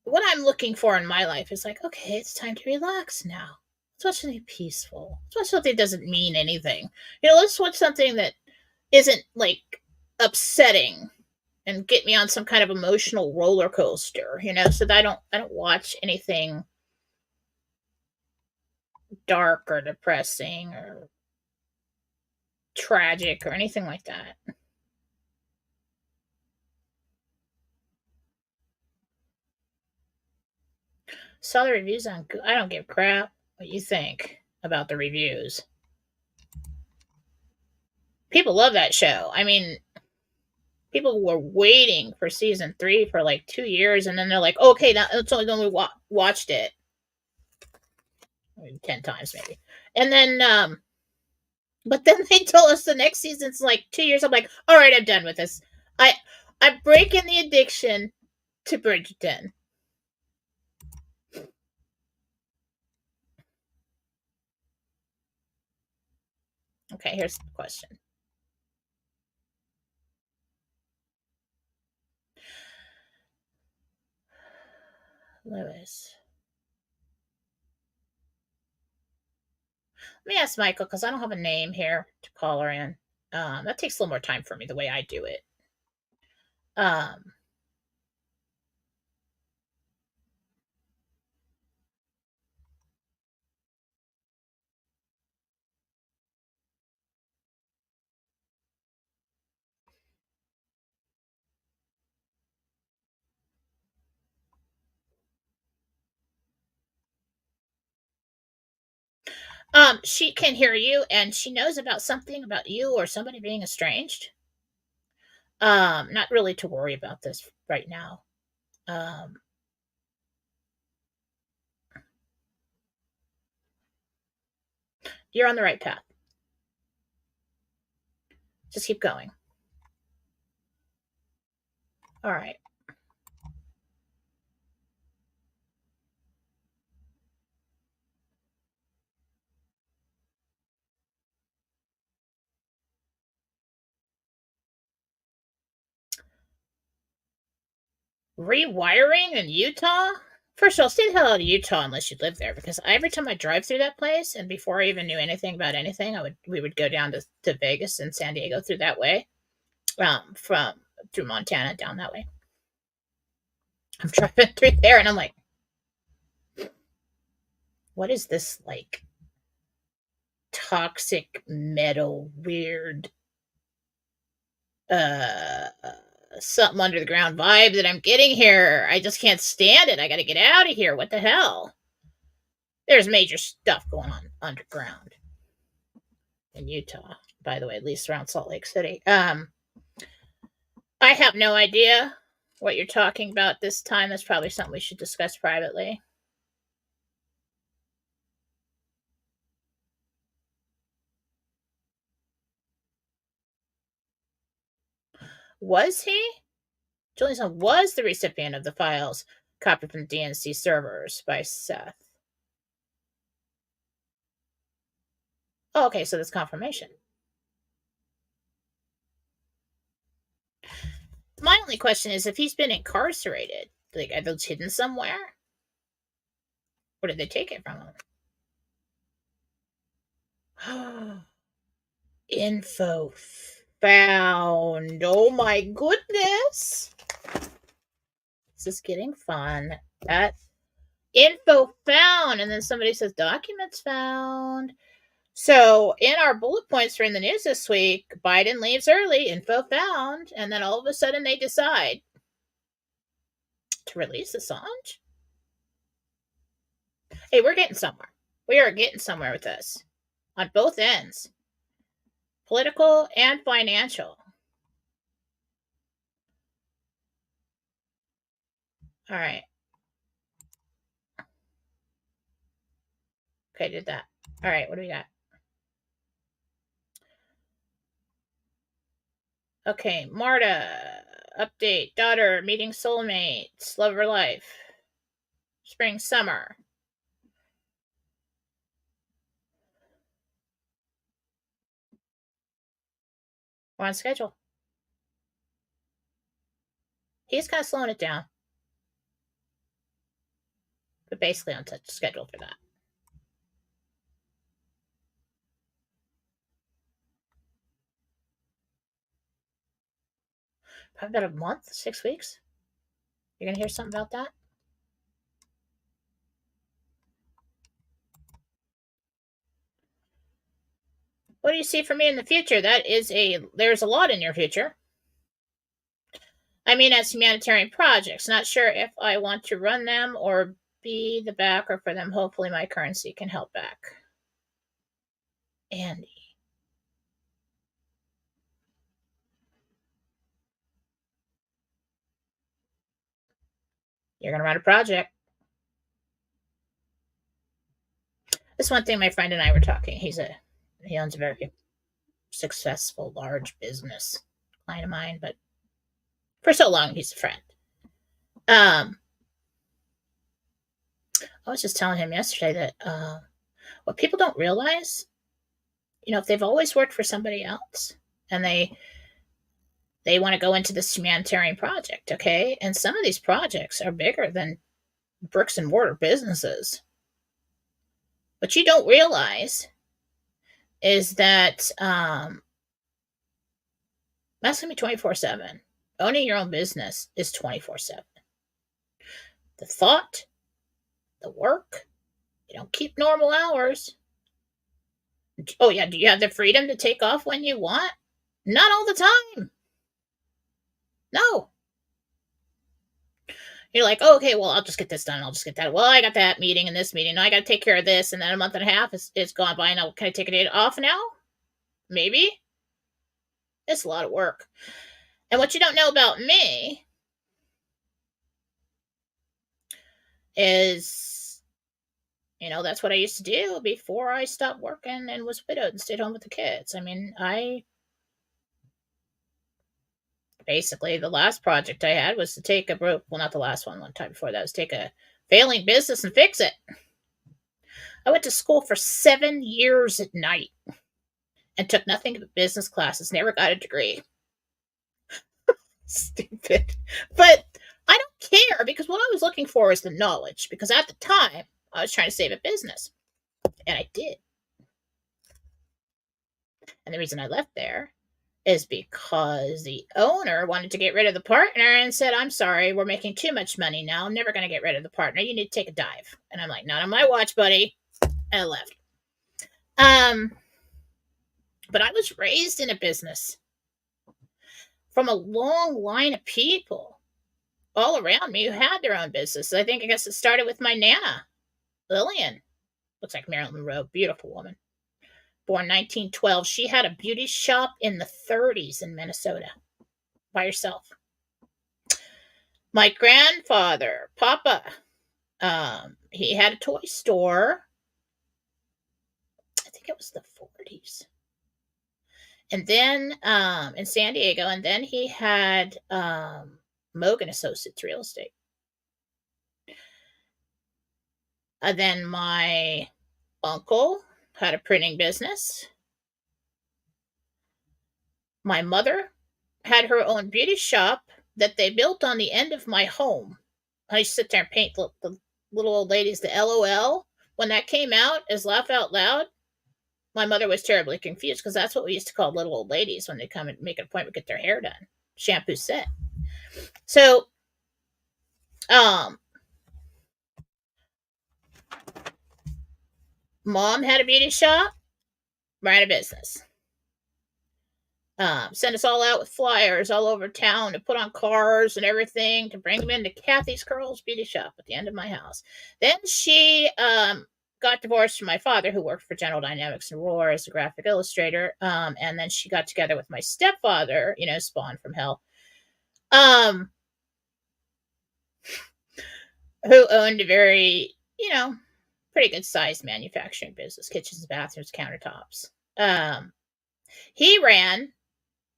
what I'm looking for in my life is like, okay, it's time to relax now. Let's watch something peaceful. Let's watch something that doesn't mean anything. Let's watch something that isn't like upsetting and get me on some kind of emotional roller coaster, so that I don't watch anything dark or depressing or tragic or anything like that. Saw the reviews on I don't give crap what you think about the reviews. People love that show. I mean, people were waiting for season 3 for like 2 years, and then they're like, okay, now it's only when we watched it 10 times maybe. And then, but then they told us the next season's like 2 years. I'm like, all right, I'm done with this. I'm breaking the addiction to Bridgerton. Okay, here's the question. Lewis. Let me ask Michael because I don't have a name here to call her in. That takes a little more time for me the way I do it. She can hear you and she knows about something about you or somebody being estranged. Not really to worry about this right now. You're on the right path. Just keep going. All right. Rewiring in Utah? First of all, stay the hell out of Utah unless you live there, because every time I drive through that place, and before I even knew anything about anything, we would go down to Vegas and San Diego through that way. From through Montana down that way. I'm driving through there and I'm like, what is this like toxic metal weird something under the ground vibe that I'm getting here? I just can't stand it. I got to get out of here. What the hell? There's major stuff going on underground in Utah, by the way, at least around Salt Lake City. I have no idea what you're talking about this time. That's probably something we should discuss privately. Was he? Julian was the recipient of the files copied from the DNC servers by Seth. Oh, okay, so that's confirmation. My only question is if he's been incarcerated, like, are those hidden somewhere? Or did they take it from him? Info found. Oh my goodness. This is getting fun. That info found. And then somebody says documents found. So in our bullet points during the news this week, Biden leaves early, info found, and then all of a sudden they decide to release Assange. Hey, we're getting somewhere. We are getting somewhere with this on both ends, political and financial. All right. Okay, did that. All right, what do we got? Okay, Marta, update, daughter, meeting soulmates, love of her life, spring, summer. We're on schedule. He's kind of slowing it down, but basically on schedule for that. Probably about a month, 6 weeks. You're gonna hear something about that? What do you see for me in the future? There's a lot in your future. I mean, as humanitarian projects. Not sure if I want to run them or be the backer for them. Hopefully my currency can help back. Andy. You're gonna run a project. This one thing my friend and I were talking. He owns a very successful large business client of mine, but for so long he's a friend. I was just telling him yesterday that what people don't realize, if they've always worked for somebody else and they want to go into this humanitarian project, okay, and some of these projects are bigger than bricks and mortar businesses. What you don't realize is that that's going to be 24/7. Owning your own business is 24/7. The thought, the work, you don't keep normal hours. Oh, yeah, do you have the freedom to take off when you want? Not all the time. No. You're like, oh, okay, well, I'll just get this done. I'll just get that. Well, I got that meeting and this meeting. Now I got to take care of this. And then a month and a half is gone by. Now, can I take a day off now? Maybe. It's a lot of work. And what you don't know about me is, that's what I used to do before I stopped working and was widowed and stayed home with the kids. I mean, basically, the last project I had was to take not the last one time before that, was take a failing business and fix it. I went to school for 7 years at night and took nothing but business classes, never got a degree. Stupid. But I don't care, because what I was looking for is the knowledge, because at the time, I was trying to save a business. And I did. And the reason I left there is because the owner wanted to get rid of the partner and said, I'm sorry, we're making too much money now. I'm never going to get rid of the partner. You need to take a dive. And I'm like, not on my watch, buddy. And I left. But I was raised in a business from a long line of people all around me who had their own business. I guess it started with my Nana, Lillian. Looks like Marilyn Monroe, beautiful woman. Born 1912. She had a beauty shop in the 30s in Minnesota by herself. My grandfather, Papa, he had a toy store. I think it was the 40s. And then in San Diego, and then he had Mogan Associates Real Estate. And then my uncle had a printing business. My mother had her own beauty shop that they built on the end of my home. I used to sit there and paint the little old ladies, the LOL. When that came out as Laugh Out Loud, my mother was terribly confused because that's what we used to call little old ladies when they come and make an appointment, get their hair done, shampoo set. So, mom had a beauty shop, ran a business. Sent us all out with flyers all over town to put on cars and everything to bring them into Kathy's Curls Beauty Shop at the end of my house. Then she got divorced from my father, who worked for General Dynamics and Roar as a graphic illustrator. And then she got together with my stepfather, spawned from hell, who owned a very, pretty good sized manufacturing business, kitchens, bathrooms, countertops. He ran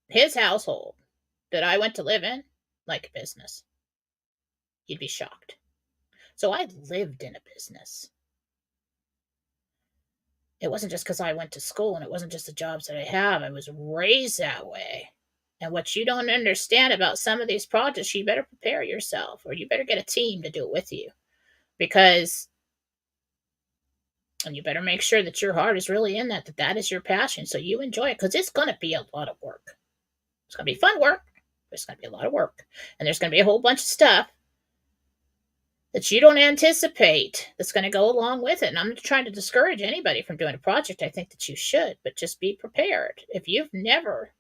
his household that I went to live in like a business. You'd be shocked. So I lived in a business. It wasn't just because I went to school, and it wasn't just the jobs that I have. I was raised that way. And what you don't understand about some of these projects, you better prepare yourself, or you better get a team to do it with you. And you better make sure that your heart is really in that is your passion, so you enjoy it, because it's going to be a lot of work. It's going to be fun work, but it's going to be a lot of work. And there's going to be a whole bunch of stuff that you don't anticipate that's going to go along with it. And I'm not trying to discourage anybody from doing a project. I think that you should, but just be prepared. If you've never,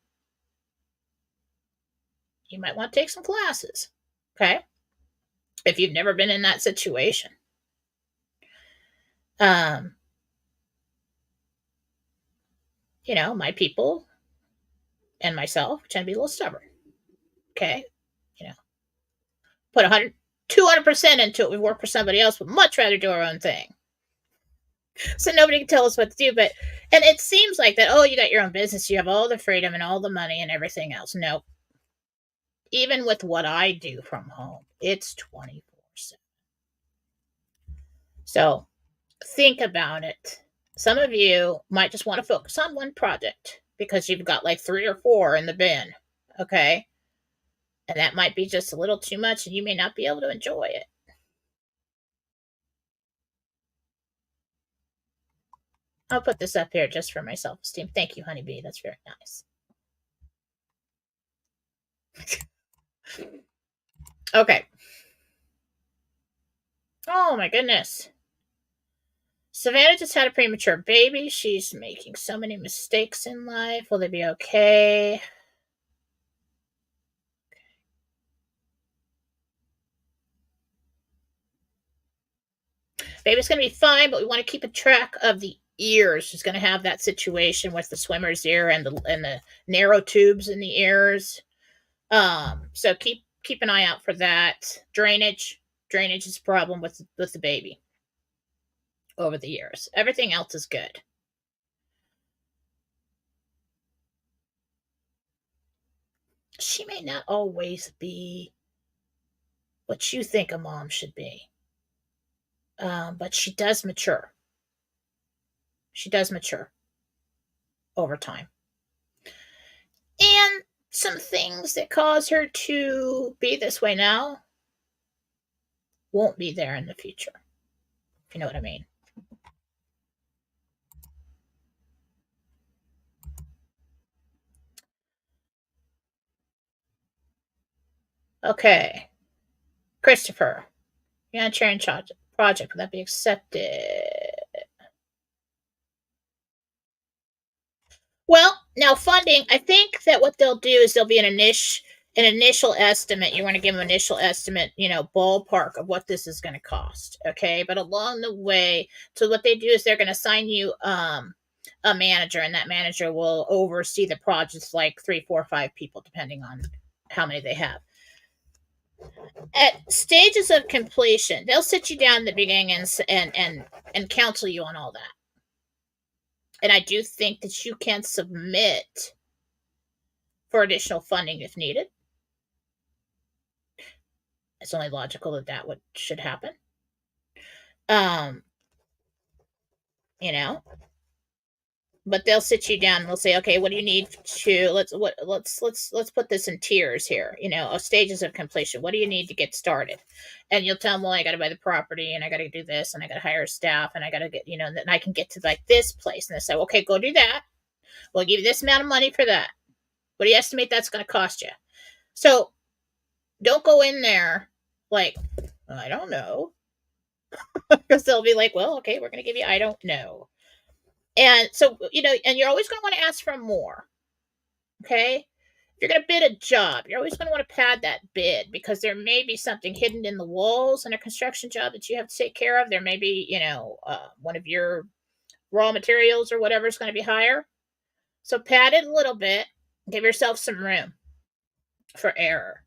you might want to take some classes, okay? If you've never been in that situation. My people and myself tend to be a little stubborn. Okay. Put 200% into it. We work for somebody else, but much rather do our own thing. So nobody can tell us what to do. And it seems like that, you got your own business, you have all the freedom and all the money and everything else. No. Even with what I do from home, it's 24/7. So think about it. Some of you might just want to focus on one project because you've got like 3 or 4 in the bin. Okay. And that might be just a little too much, and you may not be able to enjoy it. I'll put this up here just for my self-esteem. Thank you, honeybee. That's very nice. Okay. Oh, my goodness. Savannah just had a premature baby. She's making so many mistakes in life. Will they be okay? Baby's going to be fine, but we want to keep a track of the ears. She's going to have that situation with the swimmer's ear and the narrow tubes in the ears. So keep an eye out for that. Drainage is a problem with the baby over the years. Everything else is good. She may not always be what you think a mom should be. But she does mature. She does mature over time. And some things that cause her to be this way now won't be there in the future. If you know what I mean. Okay. Christopher, humanitarian project, will that be accepted? Well, now funding, I think that what they'll do is there'll be an initial estimate. You want to give them an initial estimate, ballpark of what this is going to cost. Okay. But along the way, so what they do is they're going to assign you a manager, and that manager will oversee the projects, like 3, 4, 5 people, depending on how many they have. At stages of completion, they'll sit you down in the beginning and counsel you on all that. And I do think that you can submit for additional funding if needed. It's only logical that should happen. Um, you know, but they'll sit you down and they'll say, okay, what do you need to let's put this in tiers here, stages of completion. What do you need to get started? And you'll tell them, well, I got to buy the property, and I got to do this, and I got to hire staff, and I got to get, and then I can get to like this place. And they say, okay, go do that. We'll give you this amount of money for that. What do you estimate that's going to cost you? So don't go in there like, I don't know. Because they'll be like, well, okay, we're going to give you, I don't know. And so, and you're always going to want to ask for more. Okay. If you're going to bid a job, you're always going to want to pad that bid, because there may be something hidden in the walls in a construction job that you have to take care of. There may be, one of your raw materials or whatever is going to be higher. So pad it a little bit, give yourself some room for error.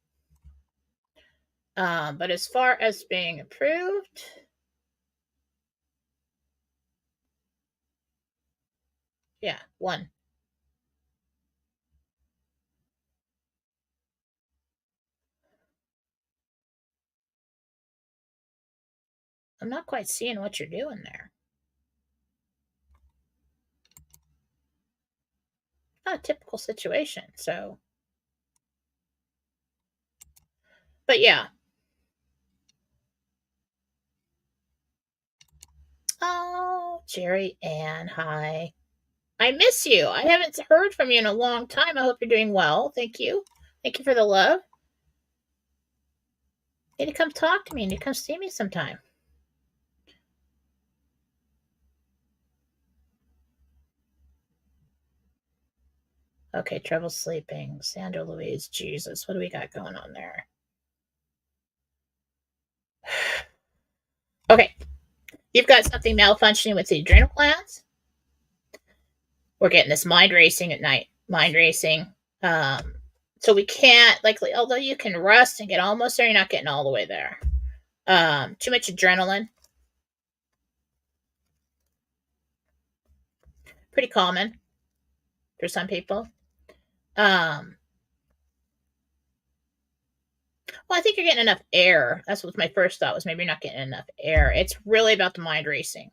But as far as being approved, yeah, 1. I'm not quite seeing what you're doing there. Not a typical situation, so. But yeah. Oh, Jerry Ann, hi. I miss you. I haven't heard from you in a long time. I hope you're doing well. Thank you. Thank you for the love. You need to come talk to me. You need to come see me sometime. Okay, trouble sleeping. Sandra Louise, Jesus. What do we got going on there? Okay. You've got something malfunctioning with the adrenal glands. We're getting this mind racing at night. Mind racing. So we can't, although you can rest and get almost there, you're not getting all the way there. Too much adrenaline. Pretty common for some people. Well, I think you're getting enough air. That's what my first thought was. Maybe you're not getting enough air. It's really about the mind racing.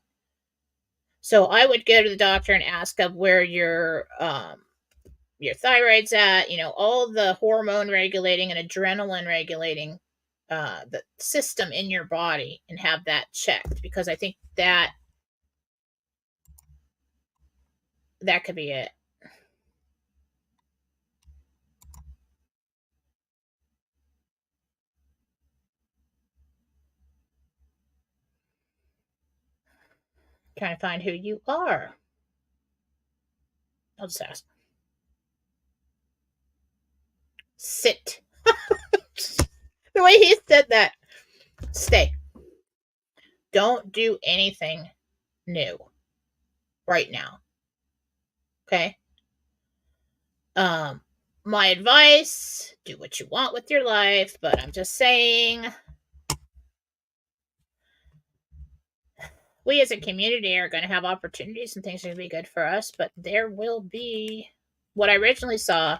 So I would go to the doctor and ask of where your thyroid's at, all the hormone regulating and adrenaline regulating the system in your body, and have that checked, because I think that could be it. Trying to find who you are. I'll just ask. Sit. The way he said that. Stay. Don't do anything new right now. Okay? My advice, do what you want with your life, but I'm just saying, we as a community are going to have opportunities, and things are going to be good for us, but there will be, what I originally saw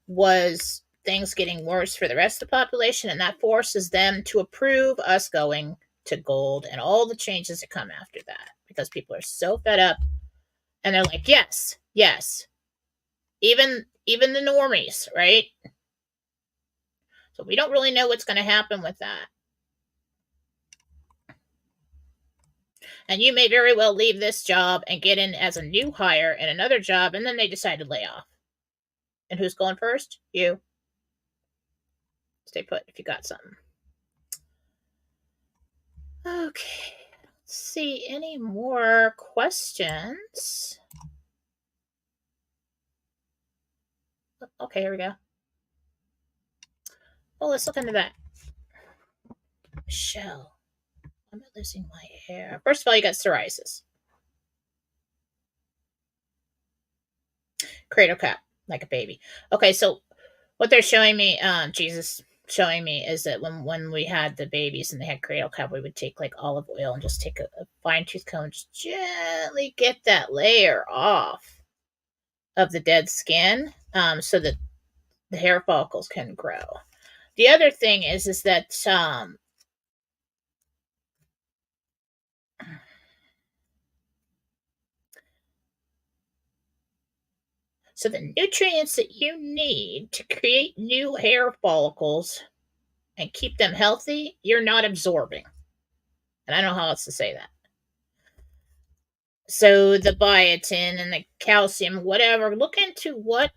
was things getting worse for the rest of the population, and that forces them to approve us going to gold and all the changes that come after that, because people are so fed up, and they're like, yes, even the normies, right? So we don't really know what's going to happen with that. And you may very well leave this job and get in as a new hire in another job, and then they decide to lay off. And who's going first? You. Stay put if you got something. Okay. Let's see any more questions. Okay, here we go. Well, let's look into that. Michelle, I'm losing my hair. First of all, you got psoriasis. Cradle cap, like a baby. Okay, so what they're showing me, Jesus showing me, is that when we had the babies and they had cradle cap, we would take like olive oil and just take a fine tooth comb and just gently get that layer off of the dead skin, so that the hair follicles can grow. The other thing is that so the nutrients that you need to create new hair follicles and keep them healthy, you're not absorbing. And I don't know how else to say that. So the biotin and the calcium, whatever, look into what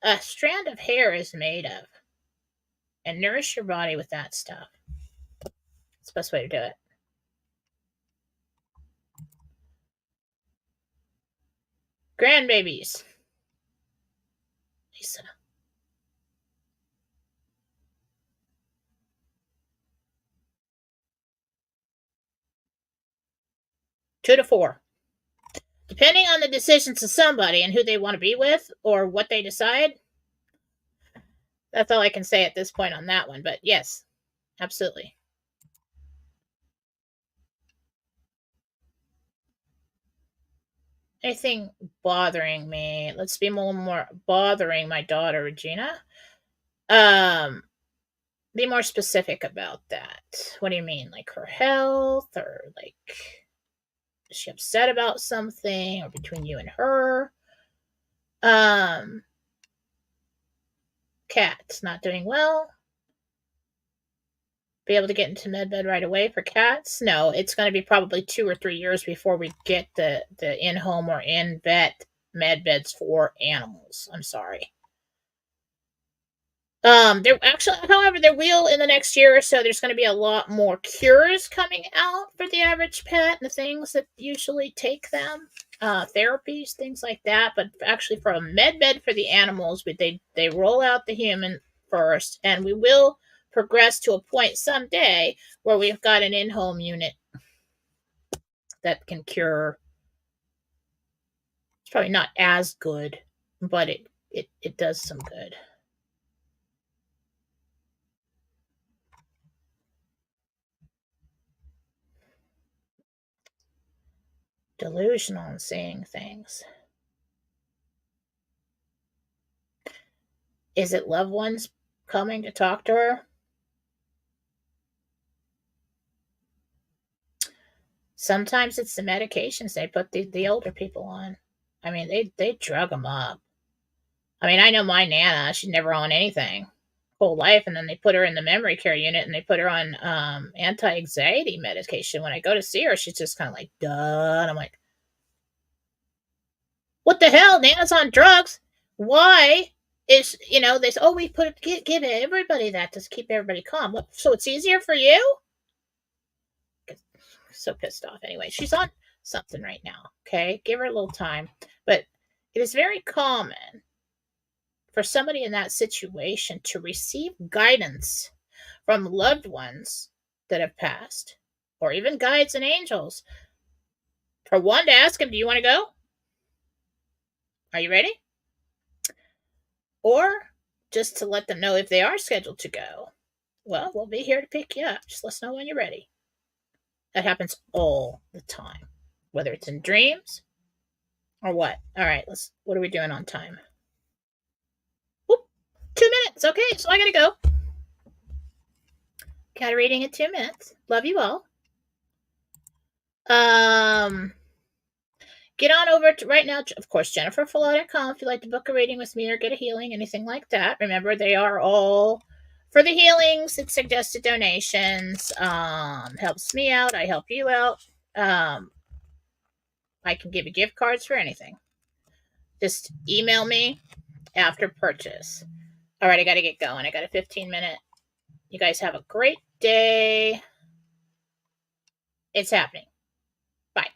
a strand of hair is made of and nourish your body with that stuff. It's the best way to do it. Grandbabies. Lisa. Two to four. Depending on the decisions of somebody and who they want to be with or what they decide. That's all I can say at this point on that one. But yes, absolutely. Anything bothering me? Let's be a little more bothering my daughter, Regina. Be more specific about that. What do you mean? Like her health, or like is she upset about something, or between you and her? Cats not doing well. Be able to get into medbed right away for cats? No, it's going to be probably 2 or 3 years before we get the in-home or in-vet med beds for animals. I'm sorry. There actually, however, there will in the next year or so. There's going to be a lot more cures coming out for the average pet, and the things that usually take them, therapies, things like that. But actually, for a med bed for the animals, they roll out the human first, and we will progress to a point someday where we've got an in-home unit that can cure. It's probably not as good, but it does some good. Delusional in seeing things. Is it loved ones coming to talk to her? Sometimes it's the medications they put the older people on. I mean, they drug them up. I mean, I know my Nana, she's never on anything whole life, and then they put her in the memory care unit and they put her on anti-anxiety medication. When I go to see her, she's just kind of like, duh. And I'm like, what the hell? Nana's on drugs. Why is, they say, oh, we give everybody that to keep everybody calm. So it's easier for you? So pissed off. Anyway, she's on something right now. Okay, give her a little time. But it is very common for somebody in that situation to receive guidance from loved ones that have passed, or even guides and angels. For one, to ask them, do you want to go? Are you ready? Or just to let them know if they are scheduled to go. Well, we'll be here to pick you up. Just let us know when you're ready. That happens all the time, whether it's in dreams or what. All right, what are we doing on time? Whoop, 2 minutes. Okay, so I gotta go. Got a reading in 2 minutes. Love you all. Get on over to right now, of course, JenniferFallaw.com if you'd like to book a reading with me or get a healing, anything like that. Remember, they are all for the healings. It's suggested donations. Helps me out. I help you out. I can give you gift cards for anything. Just email me after purchase. All right, I got to get going. I got a 15-minute You guys have a great day. It's happening. Bye.